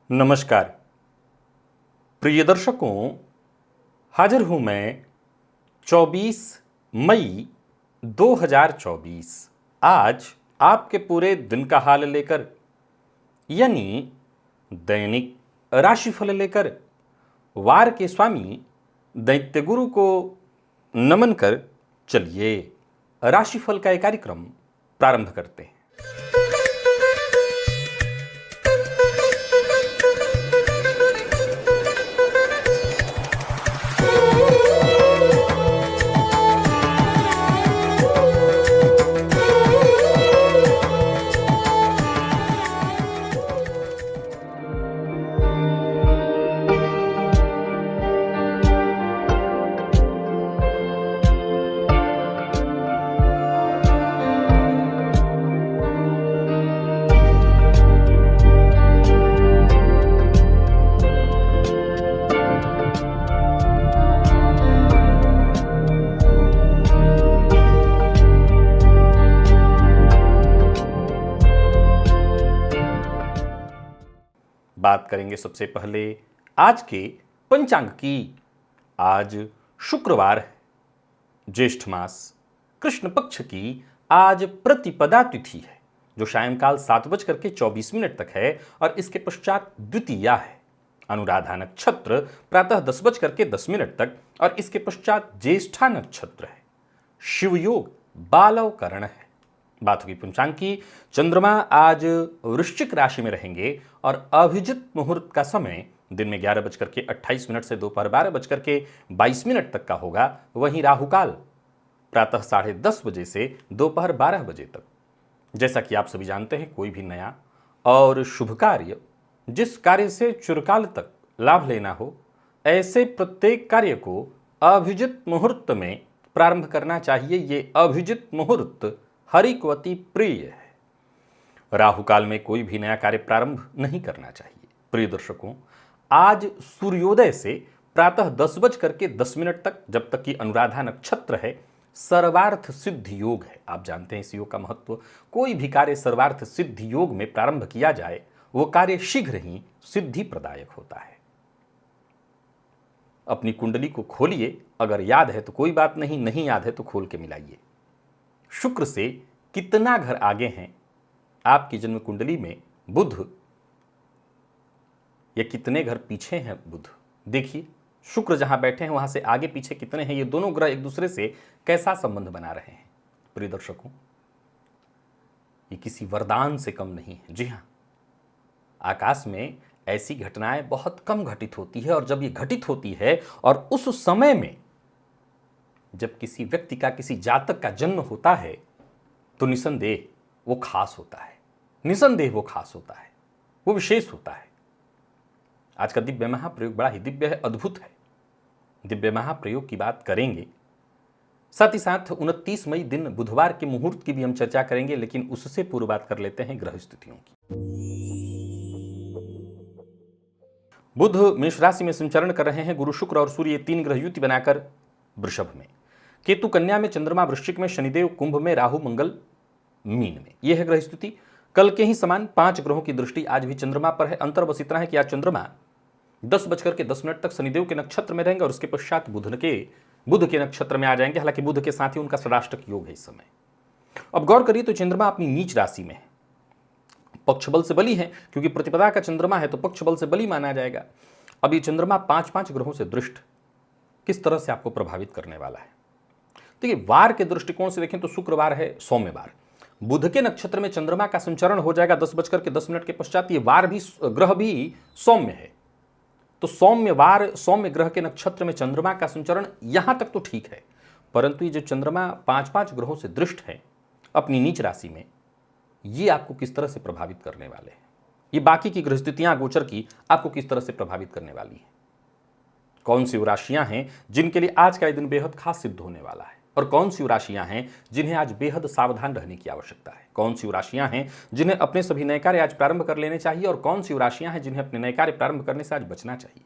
नमस्कार प्रिय दर्शकों, हाजिर हूं मैं 24 मई 2024 आज आपके पूरे दिन का हाल लेकर, यानी दैनिक राशिफल लेकर वार के स्वामी दैत्य गुरु को नमन कर चलिए राशिफल का एक कार्यक्रम प्रारंभ करते हैं। बात करेंगे सबसे पहले आज के पंचांग की। आज शुक्रवार है, ज्येष्ठ मास कृष्ण पक्ष की आज प्रतिपदा तिथि है जो सायंकाल 7:24 तक है और इसके पश्चात द्वितीया है। अनुराधा नक्षत्र प्रातः 10:10 तक और इसके पश्चात ज्येष्ठा नक्षत्र है। शिवयोग बालव करण है। बात होगी पंचांग की। चंद्रमा आज वृश्चिक राशि में रहेंगे और अभिजित मुहूर्त का समय दिन में 11:28 से दोपहर 12:22 तक का होगा। वहीं राहुकाल प्रातः 10:30 बजे से दोपहर 12 बजे तक। जैसा कि आप सभी जानते हैं, कोई भी नया और शुभ कार्य, जिस कार्य से चिरकाल तक लाभ लेना हो, ऐसे प्रत्येक कार्य को अभिजित मुहूर्त में प्रारंभ करना चाहिए। ये अभिजित मुहूर्त हरिकवती प्रिय है। राहुकाल में कोई भी नया कार्य प्रारंभ नहीं करना चाहिए। प्रिय दर्शकों, आज सूर्योदय से प्रातः 10:10 तक, जब तक कि अनुराधा नक्षत्र है, सर्वार्थ सिद्ध योग है। आप जानते हैं इस योग का महत्व। कोई भी कार्य सर्वार्थ सिद्ध योग में प्रारंभ किया जाए, वो कार्य शीघ्र ही सिद्धि प्रदायक होता है। अपनी कुंडली को खोलिए, अगर याद है तो कोई बात नहीं, नहीं याद है तो खोल के मिलाइए। शुक्र से कितना घर आगे हैं आपकी जन्म कुंडली में बुध, या कितने घर पीछे हैं बुध। देखिए, शुक्र जहां बैठे हैं वहां से आगे पीछे कितने हैं। ये दोनों ग्रह एक दूसरे से कैसा संबंध बना रहे हैं। प्रिय दर्शकों, ये किसी वरदान से कम नहीं है। जी हां, आकाश में ऐसी घटनाएं बहुत कम घटित होती है, और जब ये घटित होती है और उस समय में जब किसी व्यक्ति का, किसी जातक का जन्म होता है, तो निसंदेह वो खास होता है। निसंदेह वो खास होता है, वो विशेष होता है। आज का दिव्य महाप्रयोग बड़ा ही दिव्य है, अद्भुत है। दिव्य महाप्रयोग की बात करेंगे, साथ ही साथ 29 मई दिन बुधवार के मुहूर्त की भी हम चर्चा करेंगे, लेकिन उससे पूर्व बात कर लेते हैं ग्रह स्थितियों की। बुध मेष राशि में संचरण कर रहे हैं। गुरु, शुक्र और सूर्य 3 ग्रह युति बनाकर वृषभ में, केतु कन्या में, चंद्रमा वृश्चिक में, शनिदेव कुंभ में, राहु मंगल मीन में। यह है ग्रह स्थिति। कल के ही समान 5 ग्रहों की दृष्टि आज भी चंद्रमा पर है। अंतर बस इतना है कि आज चंद्रमा 10:10 तक शनिदेव के नक्षत्र में रहेंगे और उसके पश्चात बुध के नक्षत्र में आ जाएंगे। हालांकि बुध के साथ ही उनका षडाष्टक योग है इस समय। अब गौर करिए तो चंद्रमा अपनी नीच राशि में है, पक्ष बल से बली है, क्योंकि प्रतिपदा का चंद्रमा है तो पक्ष बल से बली माना जाएगा। अब ये चंद्रमा 5 ग्रहों से दृष्ट किस तरह से आपको प्रभावित करने वाला है। देखिए, वार के दृष्टिकोण से देखें तो शुक्रवार है, सौम्यवार। बुध के नक्षत्र में चंद्रमा का संचरण हो जाएगा 10:10 के पश्चात। ये वार भी, ग्रह भी सौम्य है, तो सौम्यवार, सौम्य ग्रह के नक्षत्र में चंद्रमा का संचरण, यहां तक तो ठीक है। परंतु ये जो चंद्रमा 5 ग्रहों से दृष्ट है अपनी नीच राशि में, ये आपको किस तरह से प्रभावित करने वाले हैं। ये बाकी की ग्रह स्थितियां गोचर की आपको किस तरह से प्रभावित करने वाली है। कौन सी राशियां हैं जिनके लिए आज का दिन बेहद खास सिद्ध होने वाला है, और कौन सी राशियां हैं जिन्हें आज बेहद सावधान रहने की आवश्यकता है। कौन सी राशियां हैं जिन्हें अपने सभी नए कार्य आज प्रारंभ कर लेने चाहिए, और कौन सी राशियां हैं जिन्हें अपने नए कार्य प्रारंभ करने से आज बचना चाहिए।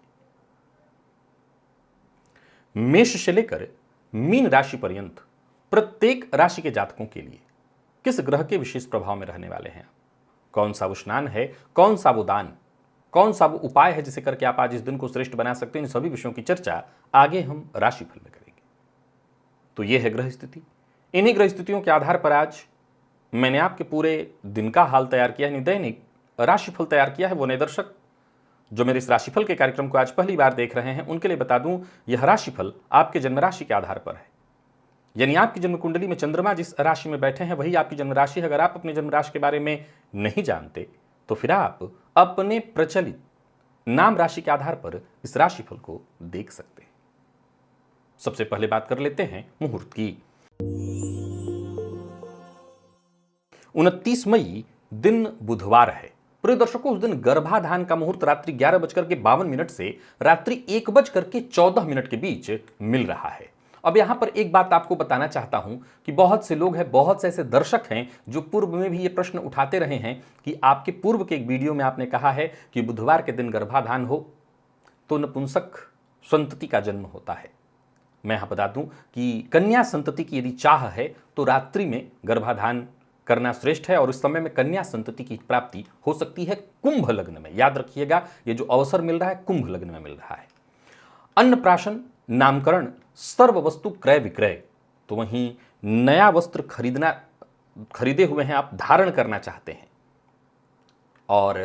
मेष से लेकर मीन राशि पर्यंत प्रत्येक राशि के जातकों के लिए किस ग्रह के विशेष प्रभाव में रहने वाले हैं, कौन सा वो स्नान है, कौन सा वो दान कौन सा वो उपाय है जिसे करके आप आज इस दिन को श्रेष्ठ बना सकते हैं, इन सभी विषयों की चर्चा आगे हम राशिफल में करेंगे। तो ये है ग्रह स्थिति। इन्हीं ग्रह स्थितियों के आधार पर आज मैंने आपके पूरे दिन का हाल तैयार किया है, दैनिक राशिफल तैयार किया है। वो नए दर्शक जो मेरे इस राशिफल के कार्यक्रम को आज पहली बार देख रहे हैं, उनके लिए बता दूं, यह राशिफल आपके जन्म राशि के आधार पर है। यानी आपकी जन्म कुंडली में चंद्रमा जिस राशि में बैठे हैं वही आपकी जन्म राशि है। अगर आप अपनी जन्म राशि के बारे में नहीं जानते तो फिर आप अपने प्रचलित नाम राशि के आधार पर इस राशिफल को देख सकते हैं। सबसे पहले बात कर लेते हैं मुहूर्त की। 29 मई दिन बुधवार है। प्रिय दर्शकों, उस दिन गर्भाधान का मुहूर्त रात्रि 11:52 से रात्रि 1:14 के बीच मिल रहा है। अब यहां पर एक बात आपको बताना चाहता हूं कि बहुत से लोग हैं, बहुत से ऐसे दर्शक हैं जो पूर्व में भी ये प्रश्न उठाते रहे हैं कि आपके पूर्व के एक वीडियो में आपने कहा है कि बुधवार के दिन गर्भाधान हो तो नपुंसक संतति का जन्म होता है। मैं यहां बता दूं कि कन्या संतति की यदि चाह है तो रात्रि में गर्भाधान करना श्रेष्ठ है और इस समय में कन्या संतति की प्राप्ति हो सकती है कुंभ लग्न में। याद रखिएगा, ये जो अवसर मिल रहा है कुंभ लग्न में मिल रहा है। अन्नप्राशन, नामकरण, सर्व वस्तु क्रय विक्रय, तो वहीं नया वस्त्र खरीदे हुए हैं आप, धारण करना चाहते हैं, और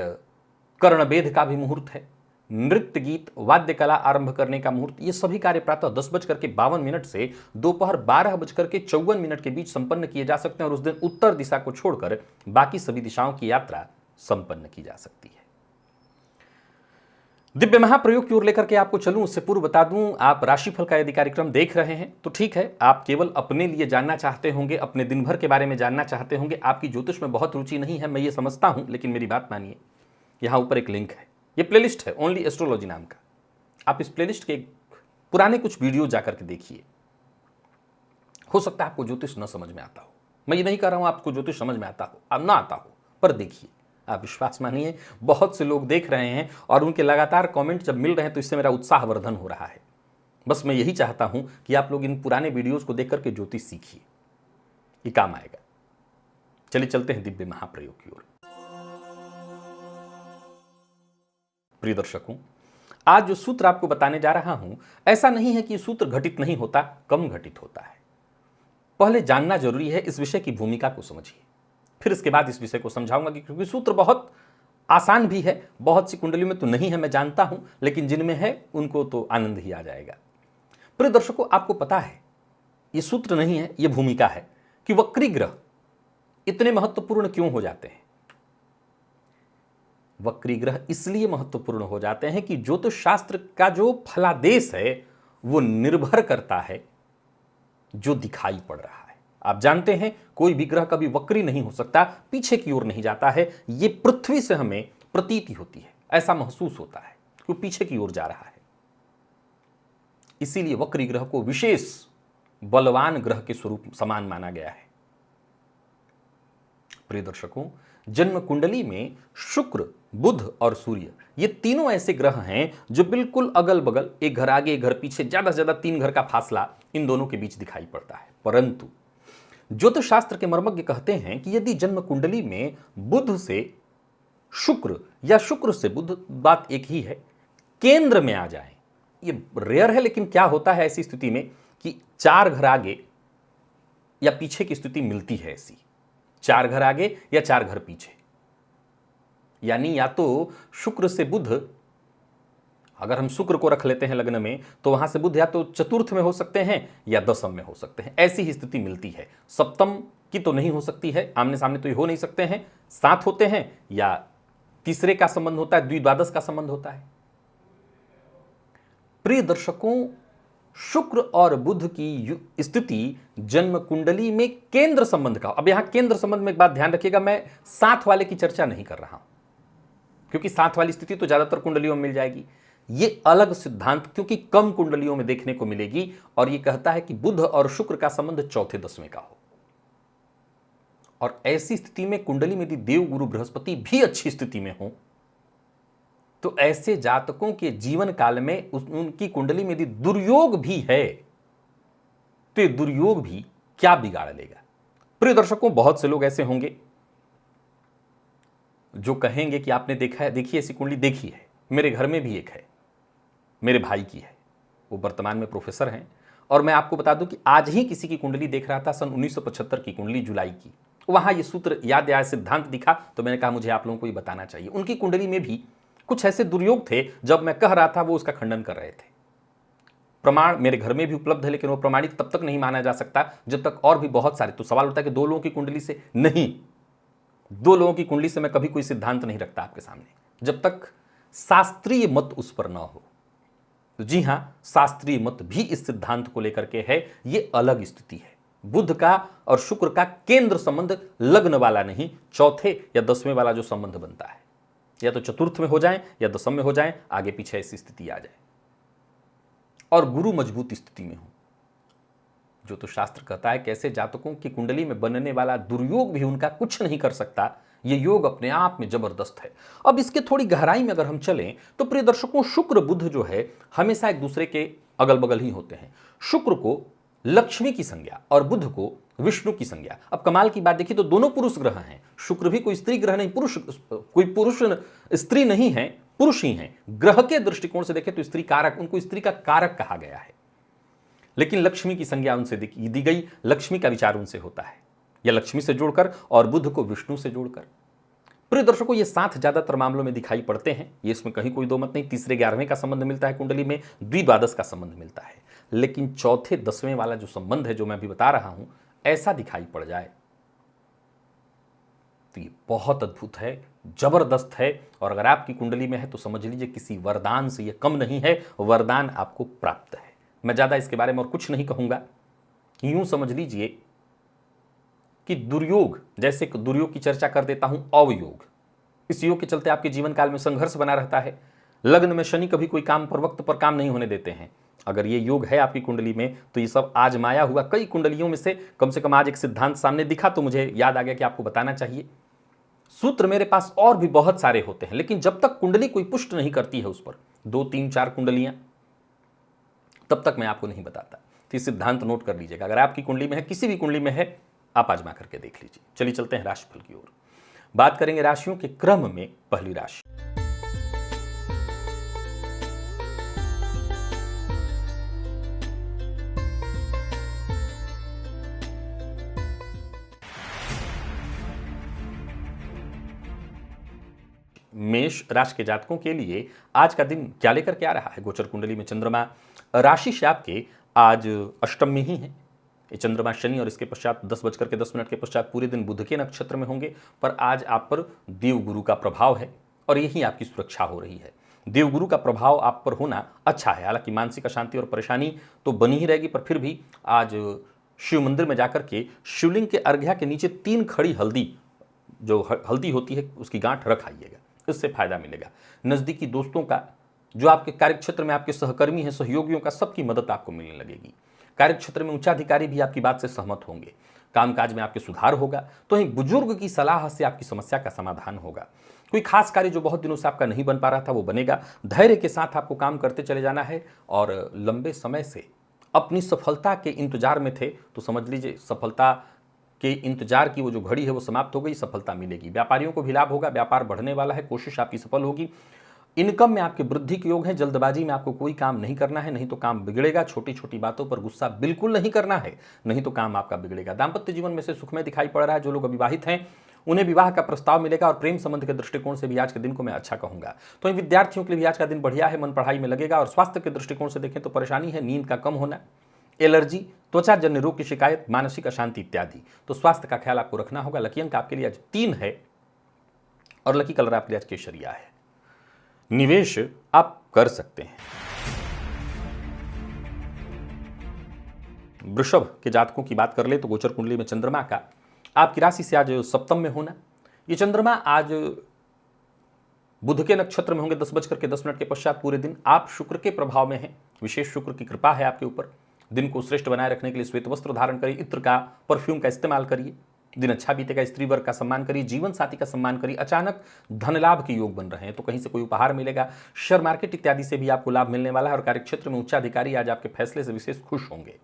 कर्णवेध का भी मुहूर्त है। नृत्य गीत वाद्य कला आरंभ करने का मुहूर्त, ये सभी कार्य प्रातः 10:52 से दोपहर 12:54 के बीच संपन्न किए जा सकते हैं और उस दिन उत्तर दिशा को छोड़कर बाकी सभी दिशाओं की यात्रा संपन्न की जा सकती है। दिव्य महाप्रयोग की ओर लेकर के आपको चलूं उससे पूर्व बता दूं, आप राशिफल का यदि कार्यक्रम देख रहे हैं तो ठीक है, आप केवल अपने लिए जानना चाहते होंगे, अपने दिन भर के बारे में जानना चाहते होंगे, आपकी ज्योतिष में बहुत रुचि नहीं है, मैं ये समझता हूं, लेकिन मेरी बात मानिए, यहां ऊपर एक लिंक है, ये प्लेलिस्ट है ओनली एस्ट्रोलॉजी नाम का। आप इस प्लेलिस्ट के पुराने कुछ वीडियो जाकर के देखिए। हो सकता है आपको ज्योतिष न समझ में आता हो, मैं ये नहीं कह रहा हूं आपको ज्योतिष समझ में आता हो, अब ना आता हो, पर देखिए, आप विश्वास मानिए, बहुत से लोग देख रहे हैं और उनके लगातार कमेंट जब मिल रहे हैं तो इससे मेरा उत्साहवर्धन हो रहा है। बस मैं यही चाहता हूं कि आप लोग इन पुराने वीडियोस को देख करके ज्योतिष सीखिए, ये काम आएगा। चलिए चलते हैं दिव्य महाप्रयोग की ओर। प्रिय दर्शकों, आज जो सूत्र आपको बताने जा रहा हूं, ऐसा नहीं है कि सूत्र घटित नहीं होता, कम घटित होता है। पहले जानना जरूरी है, इस विषय की भूमिका को समझिए, फिर इसके बाद इस विषय को समझाऊंगा कि क्योंकि सूत्र बहुत आसान भी है, बहुत सी कुंडलियों में तो नहीं है, मैं जानता हूं, लेकिन जिनमें है उनको तो आनंद ही आ जाएगा। प्रिय दर्शकों, आपको पता है, ये सूत्र नहीं है, ये भूमिका है कि वक्री ग्रह इतने महत्वपूर्ण क्यों हो जाते हैं। वक्री ग्रह इसलिए महत्वपूर्ण हो जाते हैं कि ज्योतिष शास्त्र का जो फलादेश है वो निर्भर करता है जो दिखाई पड़ रहा है। आप जानते हैं, कोई भी ग्रह कभी वक्री नहीं हो सकता, पीछे की ओर नहीं जाता है। ये पृथ्वी से हमें प्रतीति होती है, ऐसा महसूस होता है कि वो पीछे की ओर जा रहा है। इसीलिए वक्री ग्रह को विशेष बलवान ग्रह के स्वरूप समान माना गया है। प्रिय दर्शकों, जन्म कुंडली में शुक्र, बुध और सूर्य, ये तीनों ऐसे ग्रह हैं जो बिल्कुल अगल बगल, एक घर आगे एक घर पीछे, ज्यादा से ज्यादा 3 घर का फासला इन दोनों के बीच दिखाई पड़ता है। परंतु ज्योतिष शास्त्र के मर्मज्ञ कहते हैं कि यदि जन्म कुंडली में बुध से शुक्र या शुक्र से बुध, बात एक ही है, केंद्र में आ जाए, ये रेयर है, लेकिन क्या होता है ऐसी स्थिति में कि 4 घर आगे या पीछे की स्थिति मिलती है ऐसी, 4 घर आगे या 4 घर पीछे, यानी या तो शुक्र से बुध, अगर हम शुक्र को रख लेते हैं लग्न में, तो वहां से बुध या तो चतुर्थ में हो सकते हैं या दशम में हो सकते हैं, ऐसी ही स्थिति मिलती है। सप्तम की तो नहीं हो सकती है, आमने सामने तो ये हो नहीं सकते हैं, साथ होते हैं या तीसरे का संबंध होता है, द्विद्वादश का संबंध होता है। प्रिय दर्शकों, शुक्र और बुध की स्थिति जन्म कुंडली में केंद्र संबंध का, अब यहां केंद्र संबंध में एक बात ध्यान रखिएगा, मैं साथ वाले की चर्चा नहीं कर रहा हूं, क्योंकि साथ वाली स्थिति तो ज्यादातर कुंडलियों में मिल जाएगी। ये अलग सिद्धांत क्योंकि कम कुंडलियों में देखने को मिलेगी, और ये कहता है कि बुध और शुक्र का संबंध चौथे दसवें का हो। और ऐसी स्थिति में कुंडली में यदि देव गुरु बृहस्पति भी अच्छी स्थिति में हो, तो ऐसे जातकों के जीवन काल में उनकी कुंडली में यदि दुर्योग भी है, तो ये दुर्योग भी क्या बिगाड़ लेगा। प्रिय दर्शकों, बहुत से लोग ऐसे होंगे जो कहेंगे कि आपने देखा है, देखिए ऐसी कुंडली देखी है, मेरे घर में भी एक है, मेरे भाई की है, वो वर्तमान में प्रोफेसर हैं। और मैं आपको बता दूं कि आज ही किसी की कुंडली देख रहा था, सन 1975 की कुंडली, जुलाई की। वहां ये सूत्र याद आया, सिद्धांत दिखा, तो मैंने कहा मुझे आप लोगों को ये बताना चाहिए। उनकी कुंडली में भी कुछ ऐसे दुर्योग थे, जब मैं कह रहा था वो उसका खंडन कर रहे थे। प्रमाण मेरे घर में भी उपलब्ध है, लेकिन वो प्रमाणित तब तक नहीं माना जा सकता जब तक और भी बहुत सारे। तो सवाल होता है कि दो लोगों की कुंडली से नहीं, दो लोगों की कुंडली से मैं कभी कोई सिद्धांत नहीं रखता आपके सामने, जब तक शास्त्रीय मत उस पर ना हो। तो जी हां, शास्त्रीय मत भी इस सिद्धांत को लेकर के है। ये अलग स्थिति है। बुध का और शुक्र का केंद्र संबंध लग्न वाला नहीं, चौथे या 10वें वाला जो संबंध बनता है, या तो चतुर्थ में हो जाए या दशम में हो जाए, आगे पीछे ऐसी स्थिति आ जाए, और गुरु मजबूत स्थिति में हो। जो तो शास्त्र कहता है कैसे जातकों की कुंडली में बनने वाला दुर्योग भी उनका कुछ नहीं कर सकता। ये योग अपने आप में जबरदस्त है। अब इसके थोड़ी गहराई में अगर हम चलें तो प्रिय दर्शकों, शुक्र बुध जो है हमेशा एक दूसरे के अगल बगल ही होते हैं। शुक्र को लक्ष्मी की संज्ञा और बुध को विष्णु की संज्ञा। अब कमाल की बात देखिए तो दोनों पुरुष ग्रह हैं। शुक्र भी कोई स्त्री ग्रह नहीं, कोई पुरुष स्त्री नहीं है, पुरुष ही हैं। ग्रह के दृष्टिकोण से देखें तो स्त्री कारक, उनको स्त्री का कारक कहा गया है। लेकिन लक्ष्मी की संज्ञा उनसे दी गई, लक्ष्मी का विचार उनसे होता है, या लक्ष्मी से जोड़कर, और बुध को विष्णु से जोड़कर। प्रिय दर्शकों, ये 7 ज्यादातर मामलों में दिखाई पड़ते हैं, ये इसमें कहीं कोई दो मत नहीं। तीसरे 11वें का संबंध मिलता है कुंडली में, द्विद्वादश का संबंध मिलता है, लेकिन चौथे 10वें वाला जो संबंध है, जो मैं अभी बता रहा हूं, ऐसा दिखाई पड़ जाए तो ये बहुत अद्भुत है, जबरदस्त है। और अगर आपकी कुंडली में है तो समझ लीजिए किसी वरदान से ये कम नहीं है, वरदान आपको प्राप्त है। मैं ज्यादा इसके बारे में और कुछ नहीं कहूंगा। यूं समझ लीजिए कि दुर्योग, जैसे दुर्योग की चर्चा कर देता हूं, अवयोग, इस योग के चलते आपके जीवन काल में संघर्ष बना रहता है। लग्न में शनि कभी कोई काम पर वक्त पर काम नहीं होने देते हैं। अगर ये योग है आपकी कुंडली में तो ये सब आजमाया हुआ कई कुंडलियों में से कम आज एक सिद्धांत सामने दिखा तो मुझे याद आ गया कि आपको बताना चाहिए। सूत्र मेरे पास और भी बहुत सारे होते हैं, लेकिन जब तक कुंडली कोई पुष्ट नहीं करती है उस पर 2, 3, 4 कुंडलियां, तब तक मैं आपको नहीं बताता। तो सिद्धांत नोट कर लीजिएगा। अगर आपकी कुंडली में है, किसी भी कुंडली में है, आप आजमा करके देख लीजिए। चलिए चलते हैं राशिफल की ओर। बात करेंगे राशियों के क्रम में। पहली राशि मेष राशि के जातकों के लिए आज का दिन क्या लेकर के आ रहा है। गोचर कुंडली में चंद्रमा राशि से आपके आज अष्टम में ही है। ये चंद्रमा शनि और इसके पश्चात 10:10 के पश्चात पूरे दिन बुध के नक्षत्र में होंगे। पर आज आप पर देवगुरु का प्रभाव है और यही आपकी सुरक्षा हो रही है। देवगुरु का प्रभाव आप पर होना अच्छा है। हालांकि मानसिक अशांति और परेशानी तो बनी ही रहेगी, पर फिर भी आज शिव मंदिर में जाकर के शिवलिंग के अर्घ्या के नीचे 3 खड़ी हल्दी, जो हल्दी होती है, उसकी गांठ रख आइएगा, इससे फायदा मिलेगा। नज़दीकी दोस्तों का, जो आपके कार्यक्षेत्र में आपके सहकर्मी हैं, सहयोगियों का, सबकी मदद आपको मिलने लगेगी। कार्यक्षेत्र में उच्चाधिकारी भी आपकी बात से सहमत होंगे। कामकाज में आपके सुधार होगा। तो वहीं बुजुर्ग की सलाह से आपकी समस्या का समाधान होगा। कोई खास कार्य जो बहुत दिनों से आपका नहीं बन पा रहा था वो बनेगा। धैर्य के साथ आपको काम करते चले जाना है। और लंबे समय से अपनी सफलता के इंतजार में थे तो समझ लीजिए सफलता के इंतजार की वो जो घड़ी है वो समाप्त हो गई, सफलता मिलेगी। व्यापारियों को भी लाभ होगा, व्यापार बढ़ने वाला है, कोशिश आपकी सफल होगी। इनकम में आपके वृद्धि के योग है। जल्दबाजी में आपको कोई काम नहीं करना है, नहीं तो काम बिगड़ेगा। छोटी छोटी बातों पर गुस्सा बिल्कुल नहीं करना है, नहीं तो काम आपका बिगड़ेगा। दाम्पत्य जीवन में से सुखमय दिखाई पड़ रहा है। जो लोग अविवाहित हैं उन्हें विवाह का प्रस्ताव मिलेगा और प्रेम संबंध के दृष्टिकोण से भी आज के दिन को मैं अच्छा कहूंगा। तो इन विद्यार्थियों के लिए भी आज का दिन बढ़िया है, मन पढ़ाई में लगेगा। और स्वास्थ्य के दृष्टिकोण से देखें तो परेशानी है, नींद का कम होना, एलर्जी, त्वचा जन्य रोग की शिकायत, मानसिक अशांति इत्यादि। तो स्वास्थ्य का ख्याल आपको रखना होगा। लकी अंक आपके लिए आज 3 है और लकी कलर आपके लिए आज केसरिया है। निवेश आप कर सकते हैं। वृषभ के जातकों की बात कर ले तो गोचर कुंडली में चंद्रमा का आपकी राशि से आज सप्तम में होना। ये चंद्रमा आज बुध के नक्षत्र में होंगे 10:10 के पश्चात पूरे दिन। आप शुक्र के प्रभाव में हैं, विशेष शुक्र की कृपा है आपके ऊपर। दिन को श्रेष्ठ बनाए रखने के लिए श्वेत वस्त्र धारण करिए, इत्र का, परफ्यूम का इस्तेमाल करिए। दिन अच्छा बीतेगा। स्त्री वर्ग का सम्मान करिए, जीवन साथी का सम्मान करिए। अचानक धन लाभ के योग बन रहे हैं तो कहीं से कोई उपहार मिलेगा। शेयर मार्केट इत्यादि से भी आपको लाभ मिलने वाला है। और कार्यक्षेत्र में उच्चाधिकारी आज आपके फैसले से विशेष खुश होंगे,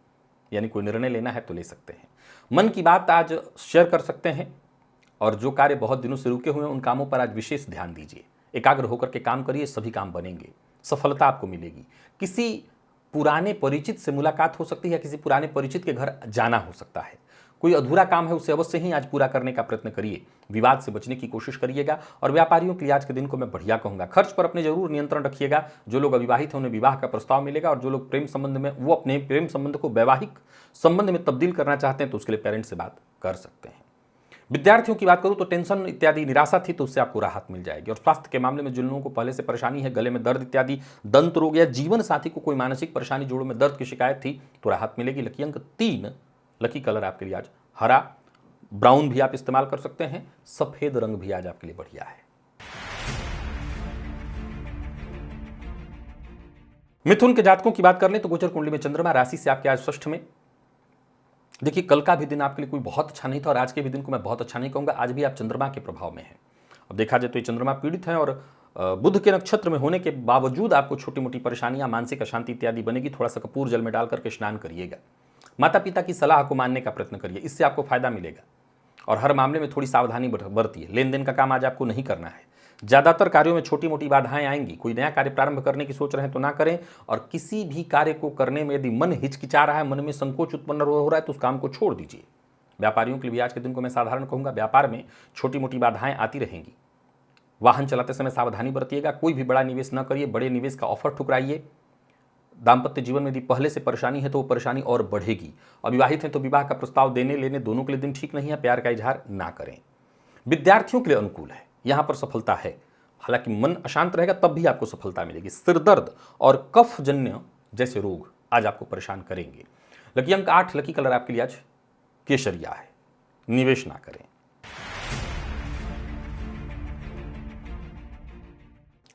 यानी कोई निर्णय लेना है तो ले सकते हैं। मन की बात आज शेयर कर सकते हैं। और जो कार्य बहुत दिनों से रुके हुए हैं उन कामों पर आज विशेष ध्यान दीजिए। एकाग्र होकर के काम करिए, सभी काम बनेंगे, सफलता आपको मिलेगी। किसी पुराने परिचित से मुलाकात हो सकती है, किसी पुराने परिचित के घर जाना हो सकता है। कोई अधूरा काम है उसे अवश्य ही आज पूरा करने का प्रयत्न करिए। विवाद से बचने की कोशिश करिएगा। और व्यापारियों के लिए आज के दिन को मैं बढ़िया कहूंगा। खर्च पर अपने जरूर नियंत्रण रखिएगा। जो लोग अविवाहित हैं उन्हें विवाह का प्रस्ताव मिलेगा, और जो लोग प्रेम संबंध में वो अपने प्रेम संबंध को वैवाहिक संबंध में तब्दील करना चाहते हैं तो उसके लिए पेरेंट्स से बात कर सकते हैं। विद्यार्थियों की बात करूं तो टेंशन इत्यादि निराशा थी तो उससे आपको राहत मिल जाएगी। और स्वास्थ्य के मामले में जिन लोगों को पहले से परेशानी है, गले में दर्द इत्यादि, दंत रोग या जीवन साथी को कोई मानसिक परेशानी, जोड़ों में दर्द की शिकायत थी तो राहत मिलेगी। लकी अंक 3, लकी कलर आपके लिए आज हरा, ब्राउन भी आप इस्तेमाल कर सकते हैं, सफेद रंग भी आज आपके लिए बढ़िया है। मिथुन के जातकों की बात कर लें तो गोचर कुंडली में चंद्रमा राशि से आपके आज षष्ठ में। देखिए, कल का भी दिन आपके लिए कोई बहुत अच्छा नहीं था और आज के भी दिन को मैं बहुत अच्छा नहीं कहूंगा। आज भी आप चंद्रमा के प्रभाव में हैं। अब देखा जाए तो ये चंद्रमा पीड़ित है और बुध के नक्षत्र में होने के बावजूद आपको छोटी मोटी परेशानियां, मानसिक अशांति इत्यादि बनेगी। थोड़ा सा कपूर जल में डाल करके स्नान करिएगा। माता पिता की सलाह को मानने का प्रयत्न करिए, इससे आपको फायदा मिलेगा। और हर मामले में थोड़ी सावधानी बरतिए। लेन देन का काम आज आपको नहीं करना है। ज्यादातर कार्यों में छोटी मोटी बाधाएं आएंगी। कोई नया कार्य प्रारंभ करने की सोच रहे हैं तो ना करें। और किसी भी कार्य को करने में यदि मन हिचकिचा रहा है, मन में संकोच उत्पन्न हो रहा है तो उस काम को छोड़ दीजिए। व्यापारियों के लिए भी आज के दिन को मैं साधारण कहूंगा। व्यापार में छोटी मोटी बाधाएं आती रहेंगी। वाहन चलाते समय सावधानी बरतिएगा। कोई भी बड़ा निवेश न करिए, बड़े निवेश का ऑफर ठुकराइए। दाम्पत्य जीवन में यदि पहले से परेशानी है तो वो परेशानी और बढ़ेगी। अविवाहित हैं तो विवाह का प्रस्ताव देने लेने दोनों के लिए दिन ठीक नहीं है। प्यार का इजहार ना करें। विद्यार्थियों के लिए अनुकूल है, यहां पर सफलता है। हालांकि मन अशांत रहेगा तब भी आपको सफलता मिलेगी। सिर दर्द और कफ जन्य जैसे रोग आज आपको परेशान करेंगे। लकी अंक 8, लकी कलर आपके लिए आज केसरिया है, निवेश ना करें।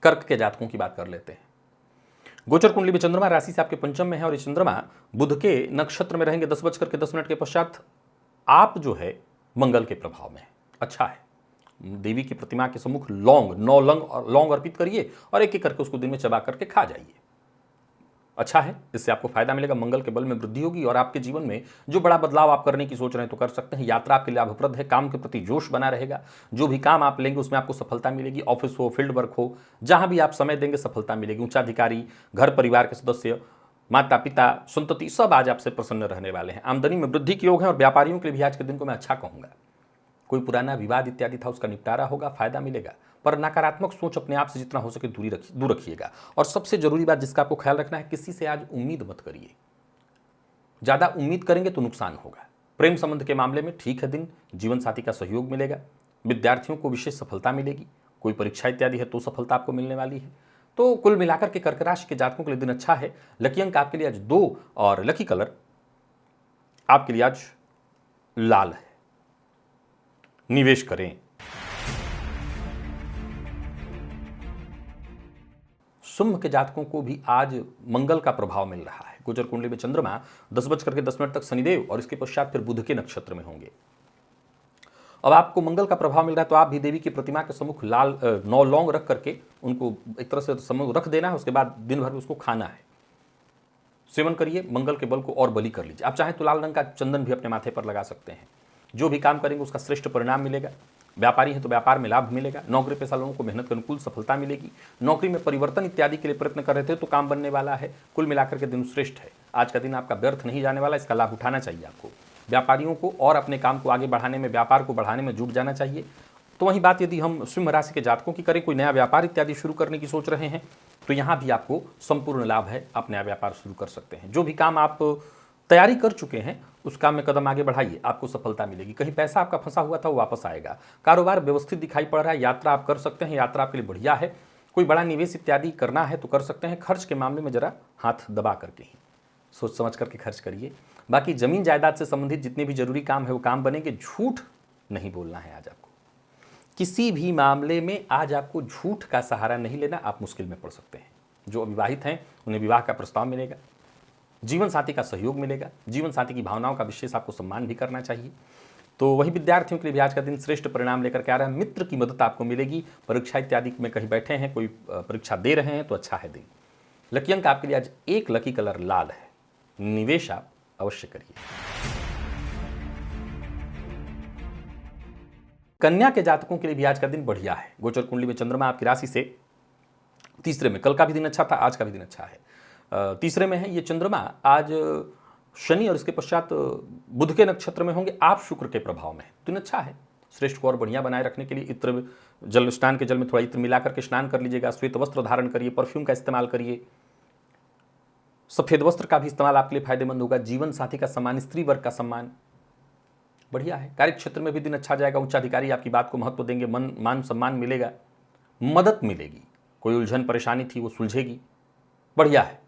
कर्क के जातकों की बात कर लेते हैं। गोचर कुंडली में चंद्रमा राशि से आपके पंचम में है और ये चंद्रमा बुध के नक्षत्र में रहेंगे। 10:10 के पश्चात आप जो है मंगल के प्रभाव में है। अच्छा है। देवी की प्रतिमा के सम्मुख लौंग 9 लौंग अर्पित करिए और एक एक करके उसको दिन में चबा करके खा जाइए। अच्छा है, इससे आपको फायदा मिलेगा। मंगल के बल में वृद्धि होगी और आपके जीवन में जो बड़ा बदलाव आप करने की सोच रहे हैं तो कर सकते हैं। यात्रा आपके लिए लाभप्रद है। काम के प्रति जोश बना रहेगा। जो भी काम आप लेंगे उसमें आपको सफलता मिलेगी। ऑफिस हो, फील्ड वर्क हो, जहां भी आप समय देंगे सफलता मिलेगी। उच्चाधिकारी, घर परिवार के सदस्य, माता पिता, संतति सब आज आपसे प्रसन्न रहने वाले हैं। आमदनी में वृद्धि के योग है और व्यापारियों के लिए भी आज के दिन को मैं अच्छा कहूंगा। कोई पुराना विवाद इत्यादि था उसका निपटारा होगा, फायदा मिलेगा। पर नकारात्मक सोच अपने आप से जितना हो सके दूर रखिएगा। और सबसे जरूरी बात जिसका आपको ख्याल रखना है, किसी से आज उम्मीद मत करिए। ज्यादा उम्मीद करेंगे तो नुकसान होगा। प्रेम संबंध के मामले में ठीक है दिन, जीवन साथी का सहयोग मिलेगा। विद्यार्थियों को विशेष सफलता मिलेगी। कोई परीक्षा इत्यादि है तो सफलता आपको मिलने वाली है। तो कुल मिलाकर के कर्क राशि के जातकों के लिए दिन अच्छा है। लकी अंक आपके लिए आज 2 और लकी कलर आपके लिए आज लाल है, निवेश करें। सिंह के जातकों को भी आज मंगल का प्रभाव मिल रहा है। गोचर कुंडली में चंद्रमा 10:10 तक शनिदेव और इसके पश्चात फिर बुध के नक्षत्र में होंगे। अब आपको मंगल का प्रभाव मिल रहा है तो आप भी देवी की प्रतिमा के सम्मुख लाल 9 लौंग रख करके उनको एक तरह से सम्मुख रख देना है। उसके बाद दिन भर उसको खाना है, सेवन करिए। मंगल के बल को और बली कर लीजिए। आप चाहें तो लाल रंग का चंदन भी अपने माथे पर लगा सकते हैं। जो भी काम करेंगे उसका श्रेष्ठ परिणाम मिलेगा। व्यापारी है तो व्यापार में लाभ मिलेगा। नौकरी पेशा लोगों को मेहनत के अनुकूल सफलता मिलेगी। नौकरी में परिवर्तन इत्यादि के लिए प्रयत्न कर रहे थे तो काम बनने वाला है। कुल मिलाकर के दिन श्रेष्ठ है। आज का दिन आपका व्यर्थ नहीं जाने वाला, इसका लाभ उठाना चाहिए आपको। व्यापारियों को और अपने काम को आगे बढ़ाने में, व्यापार को बढ़ाने में जुट जाना चाहिए। तो वही बात यदि हम सिंह राशि के जातकों की करें, कोई नया व्यापार इत्यादि शुरू करने की सोच रहे हैं तो यहाँ भी आपको संपूर्ण लाभ है। आप नया व्यापार शुरू कर सकते हैं। जो भी काम आप तैयारी कर चुके हैं उस काम में कदम आगे बढ़ाइए, आपको सफलता मिलेगी। कहीं पैसा आपका फंसा हुआ था वो वापस आएगा। कारोबार व्यवस्थित दिखाई पड़ रहा है। यात्रा आप कर सकते हैं, यात्रा आपके लिए बढ़िया है। कोई बड़ा निवेश इत्यादि करना है तो कर सकते हैं। खर्च के मामले में जरा हाथ दबा करके ही सोच समझ करके खर्च करिए। बाकी जमीन जायदाद से संबंधित जितने भी जरूरी काम है वो काम बनेंगे। झूठ नहीं बोलना है आज आपको। किसी भी मामले में आज आपको झूठ का सहारा नहीं लेना, आप मुश्किल में पड़ सकते हैं। जो अविवाहित हैं उन्हें विवाह का प्रस्ताव मिलेगा। जीवन साथी का सहयोग मिलेगा। जीवन साथी की भावनाओं का विशेष आपको सम्मान भी करना चाहिए। तो वही विद्यार्थियों के लिए भी आज का दिन श्रेष्ठ परिणाम लेकर के आ रहा है। मित्र की मदद आपको मिलेगी। परीक्षा इत्यादि में कहीं बैठे हैं, कोई परीक्षा दे रहे हैं तो अच्छा है दिन। लकी अंक आपके लिए आज 1, लकी कलर लाल है, निवेश आप अवश्य करिए। कन्या के जातकों के लिए भी आज का दिन बढ़िया है। गोचर कुंडली में चंद्रमा आपकी राशि से तीसरे में, कल का भी दिन अच्छा था, आज का भी दिन अच्छा है। तीसरे में है ये चंद्रमा, आज शनि और इसके पश्चात बुध के नक्षत्र में होंगे, आप शुक्र के प्रभाव में। दिन अच्छा है। श्रेष्ठ को और बढ़िया बनाए रखने के लिए इत्र, जल, स्नान के जल में थोड़ा इत्र मिला करके स्नान कर लीजिएगा। श्वेत वस्त्र धारण करिए, परफ्यूम का इस्तेमाल करिए, सफेद वस्त्र का भी इस्तेमाल आपके लिए फायदेमंद होगा। जीवन साथी का सम्मान, स्त्री वर्ग का सम्मान बढ़िया है। कार्य क्षेत्र में भी दिन अच्छा जाएगा। उच्चाधिकारी आपकी बात को महत्व देंगे, मान सम्मान मिलेगा, मदद मिलेगी। कोई उलझन परेशानी थी वो सुलझेगी, बढ़िया है।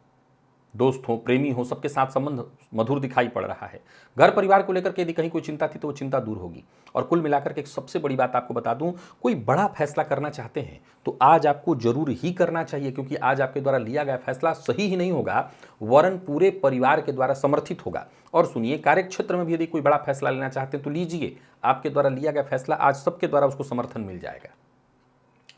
दोस्त हो, प्रेमी हो, सबके साथ संबंध मधुर दिखाई पड़ रहा है। घर परिवार को लेकर के यदि कहीं कोई चिंता थी तो वो चिंता दूर होगी। और कुल मिलाकर के एक सबसे बड़ी बात आपको बता दूं, कोई बड़ा फैसला करना चाहते हैं तो आज आपको जरूर ही करना चाहिए, क्योंकि आज आपके द्वारा लिया गया फैसला सही ही नहीं होगा, वरन पूरे परिवार के द्वारा समर्थित होगा। और सुनिए, कार्यक्षेत्र में भी यदि कोई बड़ा फैसला लेना चाहते हैं तो लीजिए, आपके द्वारा लिया गया फैसला आज सबके द्वारा उसको समर्थन मिल जाएगा,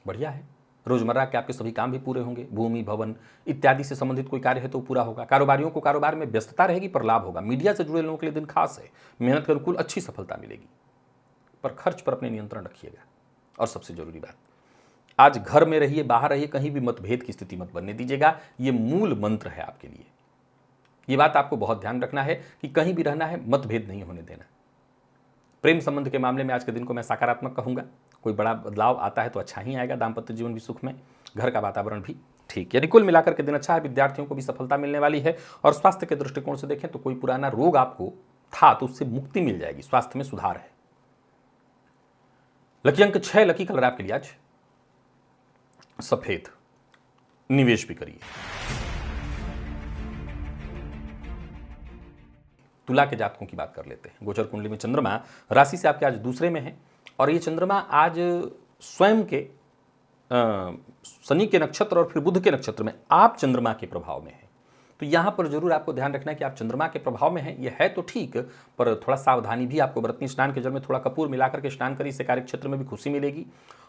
बढ़िया है। रोजमर्रा के आपके सभी काम भी पूरे होंगे। भूमि, भवन इत्यादि से संबंधित कोई कार्य है तो पूरा होगा। कारोबारियों को कारोबार में व्यस्तता रहेगी पर लाभ होगा। मीडिया से जुड़े लोगों के लिए दिन खास है, मेहनत के अनुकूल अच्छी सफलता मिलेगी, पर खर्च पर अपने नियंत्रण रखिएगा। और सबसे जरूरी बात, आज घर में रहिए, बाहर रहिए, कहीं भी मतभेद की स्थिति मत बनने दीजिएगा। ये मूल मंत्र है आपके लिए। ये बात आपको बहुत ध्यान रखना है कि कहीं भी रहना है, मतभेद नहीं होने देना। प्रेम संबंध के मामले में आज के दिन को मैं सकारात्मक कहूंगा। कोई बड़ा बदलाव आता है तो अच्छा ही आएगा। दाम्पत्य जीवन भी सुख में, घर का वातावरण भी ठीक, यानी कुल मिलाकर के दिन अच्छा है। विद्यार्थियों को भी सफलता मिलने वाली है। और स्वास्थ्य के दृष्टिकोण से देखें तो कोई पुराना रोग आपको था तो उससे मुक्ति मिल जाएगी, स्वास्थ्य में सुधार है। लकी अंक 6, लकी कलर आपके लिए आज सफेद। निवेश भी करिए। तुला के जातकों की बात कर लेते हैं। गोचर कुंडली में चंद्रमा राशि से आपके आज दूसरे में है, और ये चंद्रमा आज स्वयं के शनि के नक्षत्र और फिर बुध के नक्षत्र में आप चंद्रमा के प्रभाव में है। तो यहाँ पर जरूर आपको ध्यान रखना है कि आप चंद्रमा के प्रभाव में हैं। ये है तो ठीक, पर थोड़ा सावधानी भी आपको बरतनी। स्नान के जल में थोड़ा कपूर मिलाकर के स्नान करिए, इससे कार्य क्षेत्र में भी खुशी मिलेगी।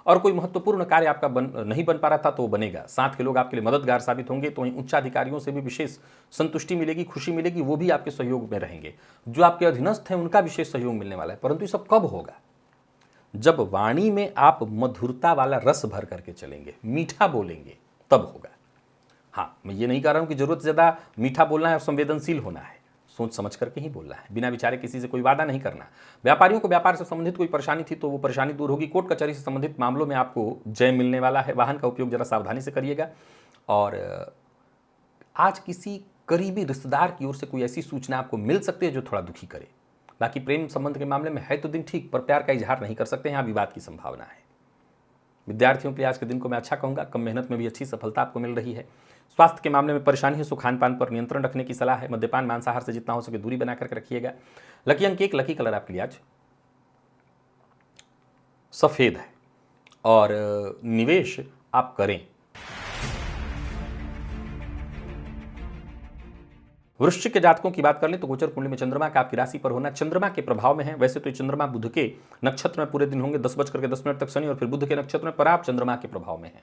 और कोई महत्वपूर्ण कार्य आपका नहीं बन पा रहा था तो वो बनेगा। साथ के लोग आपके लिए मददगार साबित होंगे। तो वहीं उच्चाधिकारियों से भी विशेष संतुष्टि मिलेगी, खुशी मिलेगी, वो भी आपके सहयोग में रहेंगे। जो आपके अधीनस्थ हैं उनका विशेष सहयोग मिलने वाला है। परंतु ये सब कब होगा? जब वाणी में आप मधुरता वाला रस भर करके चलेंगे, मीठा बोलेंगे, तब होगा। हाँ, मैं ये नहीं कह रहा हूं कि जरूरत से ज्यादा मीठा बोलना है और संवेदनशील होना है। सोच समझ करके ही बोलना है, बिना विचारे किसी से कोई वादा नहीं करना। व्यापारियों को व्यापार से संबंधित कोई परेशानी थी तो वो परेशानी दूर होगी। कोर्ट कचहरी से संबंधित मामलों में आपको जय मिलने वाला है। वाहन का उपयोग जरा सावधानी से करिएगा। और आज किसी करीबी रिश्तेदार की ओर से कोई ऐसी सूचना आपको मिल सकती है जो थोड़ा दुखी करे। बाकी प्रेम संबंध के मामले में है तो दिन ठीक, पर प्यार का इजहार नहीं कर सकते हैं, यहाँ विवाद की संभावना है। विद्यार्थियों के लिए आज के दिन को मैं अच्छा कहूंगा। कम मेहनत में भी अच्छी सफलता आपको मिल रही है। स्वास्थ्य के मामले में परेशानी है, सो खान पान पर नियंत्रण रखने की सलाह है। मद्यपान, मांसाहार से जितना हो सके दूरी बना करके रखिएगा। लकी अंक 1, लकी कलर आपके लिए आज सफेद है। और निवेश आप करें। वृश्चिक के जातकों की बात कर लें तो गोचर कुंडली में चंद्रमा का आपकी राशि पर होना चंद्रमा के प्रभाव में है। वैसे तो चंद्रमा बुध के नक्षत्र में पूरे दिन होंगे, 10:10 तक शनि और फिर बुध के नक्षत्र में, पर आप चंद्रमा के प्रभाव में है।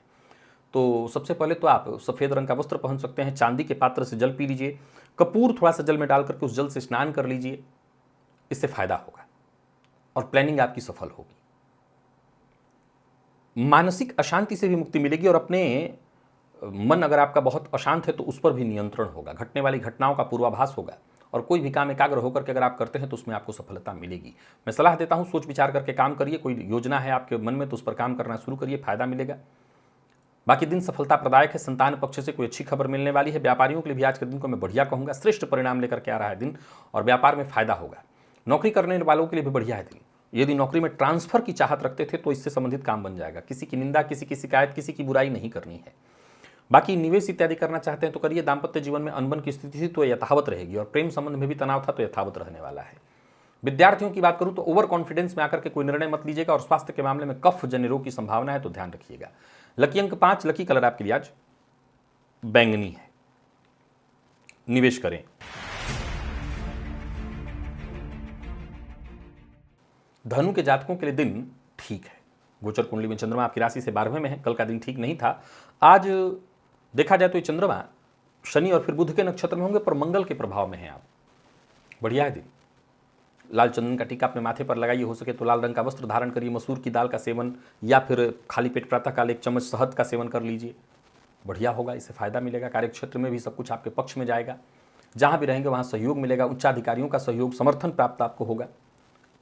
तो सबसे पहले तो आप सफेद रंग का वस्त्र पहन सकते हैं। चांदी के पात्र से जल पी लीजिए। कपूर थोड़ा सा जल में डाल करके उस जल से स्नान कर लीजिए, इससे फायदा होगा और प्लानिंग आपकी सफल होगी। मानसिक अशांति से भी मुक्ति मिलेगी और अपने मन अगर आपका बहुत अशांत है तो उस पर भी नियंत्रण होगा। घटने वाली घटनाओं का पूर्वाभास होगा और कोई भी काम एकाग्र होकर के अगर आप करते हैं तो उसमें आपको सफलता मिलेगी। मैं सलाह देता हूं, सोच विचार करके काम करिए। कोई योजना है आपके मन में तो उस पर काम करना शुरू करिए, फायदा मिलेगा। बाकी दिन सफलता प्रदायक है। संतान पक्ष से कोई अच्छी खबर मिलने वाली है। व्यापारियों के लिए भी आज के दिन को मैं बढ़िया कहूंगा। श्रेष्ठ परिणाम लेकर के आ रहा है दिन और व्यापार में फायदा होगा। नौकरी करने वालों के लिए भी बढ़िया है दिन। यदि नौकरी में ट्रांसफर की चाहत रखते थे तो इससे संबंधित काम बन जाएगा। किसी की निंदा, किसी की शिकायत, किसी की बुराई नहीं करनी है। बाकी निवेश इत्यादि करना चाहते हैं तो करिए। दाम्पत्य जीवन में अनबन की स्थिति थी तो यथावत रहेगी और प्रेम संबंध में भी तनाव था तो यथावत रहने वाला है। विद्यार्थियों की बात करूं तो ओवर कॉन्फिडेंस में आकर के कोई निर्णय मत लीजिएगा और स्वास्थ्य के मामले में कफ जन्य रोग की संभावना है तो ध्यान रखिएगा। लकी अंक 5, लकी कलर आपके लिए आज बैंगनी है। निवेश करें। धनु के जातकों के लिए दिन ठीक है। गोचर कुंडली में चंद्रमा आपकी राशि से 12वें में है। कल का दिन ठीक नहीं था। आज देखा जाए तो ये चंद्रमा शनि और फिर बुध के नक्षत्र में होंगे पर मंगल के प्रभाव में है आप। बढ़िया है दिन। लाल चंदन का टीका अपने माथे पर लगाइए, हो सके तो लाल रंग का वस्त्र धारण करिए, मसूर की दाल का सेवन या फिर खाली पेट प्रातःकाल 1 चम्मच शहद का सेवन कर लीजिए, बढ़िया होगा, इससे फायदा मिलेगा। कार्यक्षेत्र में भी सब कुछ आपके पक्ष में जाएगा, जहां भी रहेंगे वहां सहयोग मिलेगा, उच्चाधिकारियों का सहयोग समर्थन प्राप्त आपको होगा,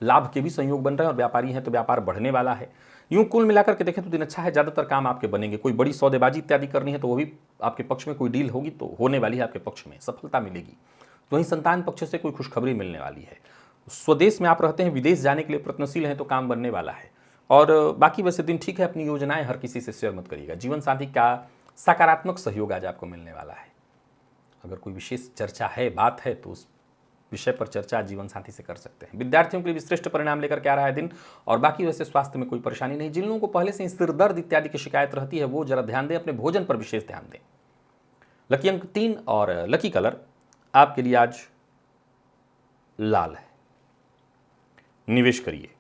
लाभ के भी संयोग बन रहे हैं और व्यापारी हैं तो व्यापार बढ़ने वाला है। यूं कुल मिलाकर के देखें तो दिन अच्छा है, ज़्यादातर काम आपके बनेंगे। कोई बड़ी सौदेबाजी इत्यादि करनी है तो वो भी आपके पक्ष में, कोई डील होगी तो होने वाली है आपके पक्ष में, सफलता मिलेगी। तो वहीं संतान पक्ष से कोई खुशखबरी मिलने वाली है। स्वदेश में आप रहते हैं, विदेश जाने के लिए प्रयत्नशील हैं तो काम बनने वाला है। और बाकी वैसे दिन ठीक है, अपनी योजनाएं हर किसी से शेयर मत करिएगा। जीवन साथी का सकारात्मक सहयोग आज आपको मिलने वाला है। अगर कोई विशेष चर्चा है, बात है, तो उस विषय पर चर्चा जीवन साथी से कर सकते हैं। विद्यार्थियों के लिए श्रेष्ठ परिणाम लेकर के आ रहा है दिन। और बाकी वैसे स्वास्थ्य में कोई परेशानी नहीं। जिन लोगों को पहले से सिर दर्द इत्यादि की शिकायत रहती है वो जरा ध्यान दें, अपने भोजन पर विशेष ध्यान दें। लकी अंक 3 और लकी कलर आपके लिए आज लाल है, निवेश करिए।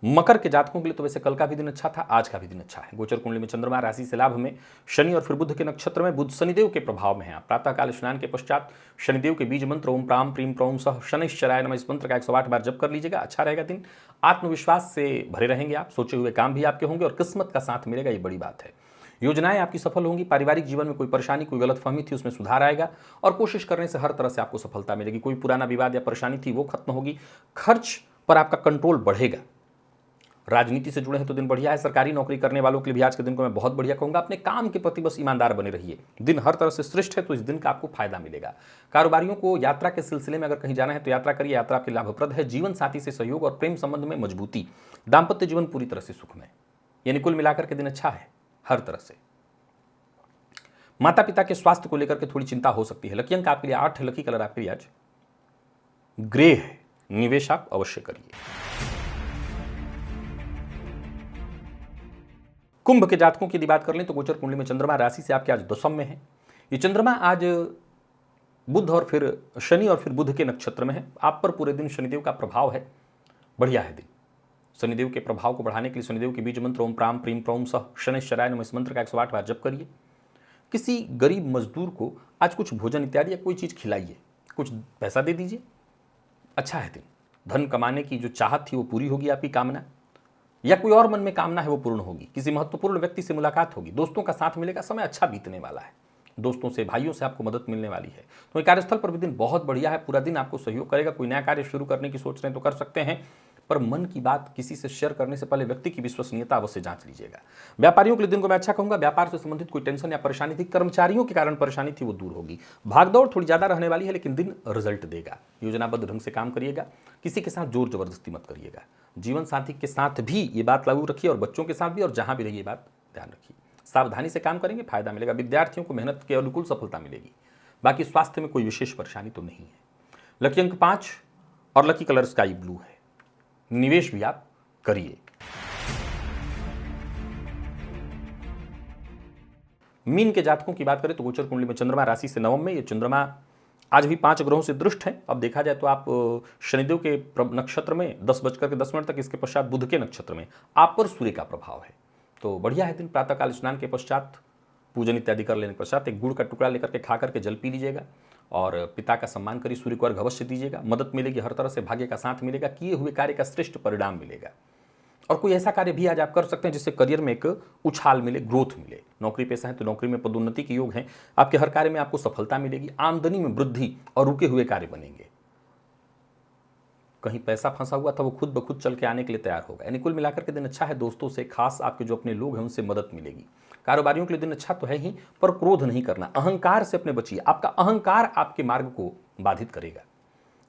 मकर के जातकों के लिए तो वैसे कल का भी दिन अच्छा था, आज का भी दिन अच्छा है। गोचर कुंडली में चंद्रमा राशि से लाभ में, शनि और फिर बुध के नक्षत्र में, बुध शनिदेव के प्रभाव में है। आप प्रातःकाल स्नान के पश्चात शनिदेव के बीज मंत्र ओम प्राम प्रीम प्रौम सह शनिश्चराय नमः इस मंत्र का 108 बार जप कर लीजिएगा, अच्छा रहेगा दिन। आत्मविश्वास से भरे रहेंगे आप, सोचे हुए काम भी आपके होंगे और किस्मत का साथ मिलेगा, ये बड़ी बात है। योजनाएं आपकी सफल होंगी। पारिवारिक जीवन में कोई परेशानी, कोई गलतफहमी थी उसमें सुधार आएगा और कोशिश करने से हर तरह से आपको सफलता मिलेगी। कोई पुराना विवाद या परेशानी थी वो खत्म होगी। खर्च पर आपका कंट्रोल बढ़ेगा। राजनीति से जुड़े हैं तो दिन बढ़िया है। सरकारी नौकरी करने वालों के लिए भी आज के दिन को मैं बहुत बढ़िया कहूंगा। अपने काम के प्रति बस ईमानदार बने रहिए, दिन हर तरह से श्रेष्ठ है तो इस दिन का आपको फायदा मिलेगा। कारोबारियों को यात्रा के सिलसिले में अगर कहीं जाना है तो यात्रा करिए, यात्रा आपके लाभप्रद है। जीवन साथी से सहयोग और प्रेम संबंध में मजबूती, दाम्पत्य जीवन पूरी तरह से सुखमय, यानी कुल मिलाकर के दिन अच्छा है हर तरह से। माता पिता के स्वास्थ्य को लेकर के थोड़ी चिंता हो सकती है। लकी अंक आपके लिए 8 है, लकी कलर आपके लिए आज ग्रे है, निवेश आप अवश्य करिए। कुंभ के जातकों की यदि बात कर लें तो गोचर कुंडली में चंद्रमा राशि से आपके आज दशम में है। ये चंद्रमा आज बुध और फिर शनि और फिर बुध के नक्षत्र में है। आप पर पूरे दिन शनिदेव का प्रभाव है, बढ़िया है दिन। शनिदेव के प्रभाव को बढ़ाने के लिए शनिदेव के बीज मंत्र ओम प्राम प्रीम प्रौम सह शनिश्चराय नमः इस मंत्र का 108 बार जप करिए। किसी गरीब मजदूर को आज कुछ भोजन इत्यादि या कोई चीज़ खिलाइए, कुछ पैसा दे दीजिए, अच्छा है दिन। धन कमाने की जो चाहत थी वो पूरी होगी, आपकी कामना या कोई और मन में कामना है वो पूर्ण होगी। किसी महत्वपूर्ण व्यक्ति से मुलाकात होगी, दोस्तों का साथ मिलेगा, समय अच्छा बीतने वाला है। दोस्तों से, भाइयों से आपको मदद मिलने वाली है। तो कार्यस्थल पर भी दिन बहुत बढ़िया है, पूरा दिन आपको सहयोग करेगा। कोई नया कार्य शुरू करने की सोच रहे हैं तो कर सकते हैं, पर मन की बात किसी से शेयर करने से पहले व्यक्ति की विश्वसनीयता अवश्य जांच लीजिएगा। व्यापारियों के लिए दिन को मैं अच्छा कहूंगा। व्यापार से संबंधित कोई टेंशन या परेशानी थी, कर्मचारियों के कारण परेशानी थी, वो दूर होगी। भागदौड़ थोड़ी ज्यादा रहने वाली है लेकिन दिन रिजल्ट देगा। योजनाबद्ध ढंग से काम करिएगा, किसी के साथ जोर जबरदस्ती मत करिएगा। जीवन साथी के साथ भी ये बात लागू रखिए और बच्चों के साथ भी, और जहां भी रहिए बात ध्यान रखिए। सावधानी से काम करेंगे, फायदा मिलेगा। विद्यार्थियों को मेहनत के अनुकूल सफलता मिलेगी। बाकी स्वास्थ्य में कोई विशेष परेशानी तो नहीं है। लकी अंक 5 और लकी कलर स्काई ब्लू है, निवेश भी आप करिए। मीन के जातकों की बात करें तो गोचर कुंडली में चंद्रमा राशि से नवम में। ये चंद्रमा आज भी 5 ग्रहों से दृष्ट है। अब देखा जाए तो आप शनिदेव के नक्षत्र में 10:10 तक, इसके पश्चात बुध के नक्षत्र में आप पर सूर्य का प्रभाव है। तो बढ़िया है दिन। प्रातःकाल स्नान के पश्चात पूजन इत्यादि कर लेने के पश्चात एक गुड़ का टुकड़ा लेकर के खा करके जल पी लीजिएगा और पिता का सम्मान करिए, सूर्य को अर्घ अवश्य दीजिएगा। मदद मिलेगी, हर तरह से भाग्य का साथ मिलेगा, किए हुए कार्य का श्रेष्ठ परिणाम मिलेगा। और कोई ऐसा कार्य भी आज आप कर सकते हैं जिससे करियर में एक उछाल मिले, ग्रोथ मिले। नौकरी पेशा है तो नौकरी में पदोन्नति के योग हैं। आपके हर कार्य में आपको सफलता मिलेगी, आमदनी में वृद्धि और रुके हुए कार्य बनेंगे। कहीं पैसा फंसा हुआ था वो खुद ब खुद चल के आने के लिए तैयार होगा। यानी कुल मिलाकर के दिन अच्छा है। दोस्तों से, खास आपके जो अपने लोग हैं उनसे मदद मिलेगी। कारोबारियों के लिए दिन अच्छा तो है ही, पर क्रोध नहीं करना, अहंकार से अपने बचिए। आपका अहंकार आपके मार्ग को बाधित करेगा।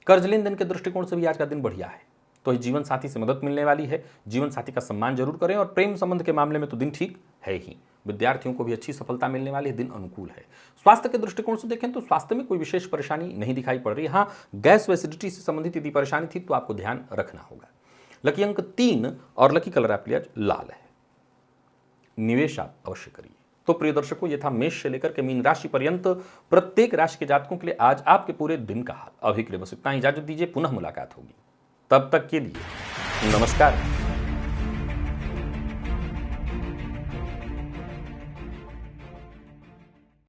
कर्ज लेन देन के दृष्टिकोण से भी आज का दिन बढ़िया है। तो जीवन साथी से मदद मिलने वाली है। जीवन साथी का सम्मान जरूर करें और प्रेम संबंध के मामले में तो दिन ठीक है ही। विद्यार्थियों को भी अच्छी सफलता मिलने वाली है, दिन अनुकूल है। स्वास्थ्य के दृष्टिकोण से देखें तो स्वास्थ्य में कोई विशेष परेशानी नहीं दिखाई पड़ रही। हाँ, गैस व एसिडिटी से संबंधित यदि परेशानी थी तो आपको ध्यान रखना होगा। लकी अंक 3 और लकी कलर आपके लिए आज लाल है, निवेश आप अवश्य करिए। तो प्रिय दर्शकों, ये था मेष से लेकर के मीन राशि पर्यंत प्रत्येक राशि के जातकों के लिए आज आपके पूरे दिन का हाल। अभी के लिए बस इतना ही, इजाजत दीजिए, पुनः मुलाकात होगी। तब तक के लिए नमस्कार।